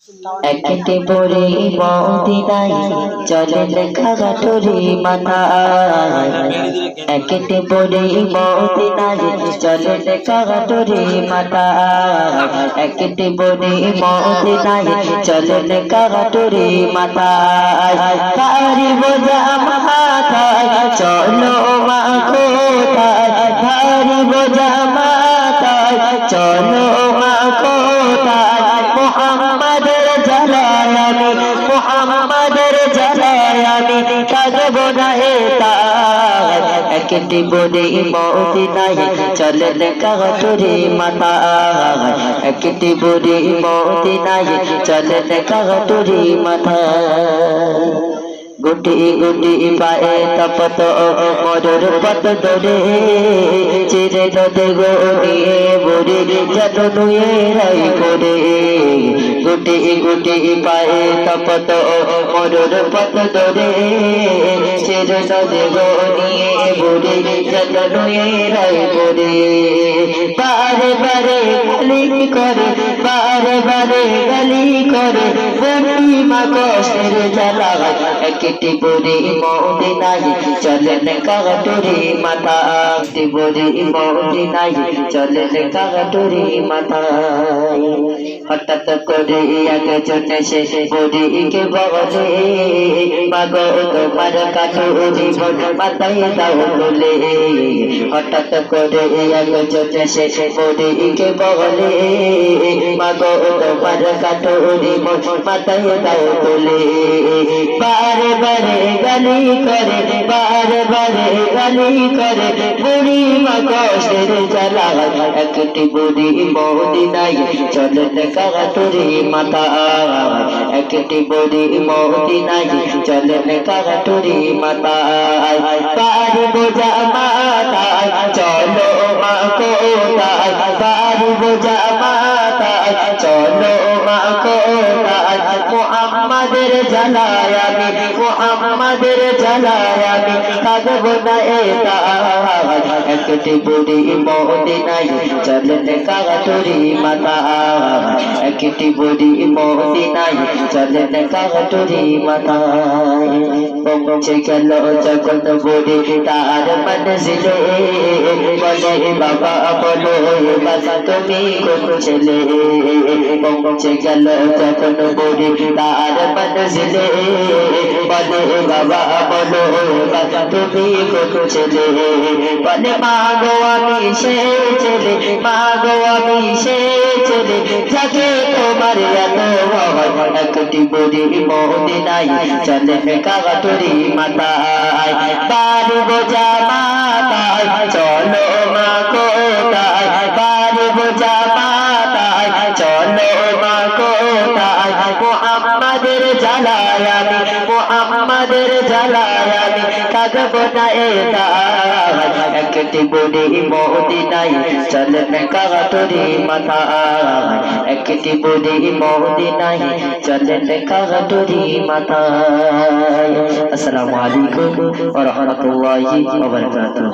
একটি পরে মদিনায় চলে লেখা গাঠরি মাথা। একটি পরে মদিনায় চলে লেখা গাঠরি মাথা। একটি পরে মদিনায় চলে লেখা গাঠরি মাথা। তারি বোঝা মাথায় চলো মা কোথায়, তারি বোঝা মাথায় চলো মা কোথায়। মুহাম্মাদের জালায় আমি, মুহাম্মাদের জালায় আমি থাকবো না এতায়। একটি বনে মদিনায় চলে লেখা গাঠরি মাথা। একটি বনে মদিনায় চলে লেখা গাঠরি মাথা। গুটি গুটি পায়ে তপত মরুর পথ ধরে চিরে নদে গিয়ে বুড়ি যেন নুয়ে রাই করে। গুটি গুটি পায়ে তপত মরুর পথ ধরে চিরে নদে গিয়ে বুড়ি যেন নুয়ে রাই করে। বারে বারে গালি করে, বারে বারে গালি করে বুড়ি মা কষ্টের জ্বালা। একটি বুড়ি মদিনায় চলে লেখা গাঠরি মাথা। একটি বুড়ি মদিনায় চলে লেখা গাঠরি মাথা। হঠাৎ করে একজন এসে বুড়িকে বলে, মাগো তোমার গাঠরি মাথায় দাও তুলে। হঠাৎ করে একজন এসে বুড়িকে বলে, মাগো তোমার গাঠরি মাথায় দাও তুলে। বারে বারে গালি করে, বারে বারে গালি করে বুড়ি মা কষ্টের জ্বালা। একটি বুড়ি মদিনায় চলে লেখা গাঠরি মাথা। একটি বুড়ি মদিনায় চলে লেখা গাঠরি মাথা। পারি বোঝা মাথায় চলো মা কোথায়, পারি বোঝা মাথায় চলো মা কোথায়। মুহাম্মাদের জালায় আমি, মুহাম্মাদের জালায় আমি থাকবো না এতায়। একটি বুড়ি মদিনায় চলে লেখা গাঠরি মাথা। একটি বুড়ি মদিনায় চলে লেখা গাঠরি মাথা। পৌঁছে গেল যখন বুড়ি তার মনজিলে, বলে বাবা বলো এবার তুমি কোন ছেলে। পৌঁছে গেল যখন বুড়ি তার মনজিলে, বলে বাবা বলো এবার তুমি কোন ছেলে। বলে মা গো আমি সে ছেলে, মা গো আমি সে ছেলে যাকে তোমার এত ভয়। একটি বুড়ি মদিনায় চলে লেখা গাঠরি মাথায়। বাড়ি বোঝা মাথায় চলো মা কোথায়, বাড়ি বোঝা মাথায় চলো মা কোথায়। মুহাম্মাদের জালায় আমি, মুহাম্মাদের জালায় আমি থাকবো না এতায়। একটি বুড়ি মদিনায় চলে লেখা গাঠরি মাথা। একটি বুড়ি মদিনায় চলে লেখা গাঠরি মাথা। আসসালামু আলাইকুম ওয়া রাহমাতুল্লাহি ওয়া বারাকাতুহু।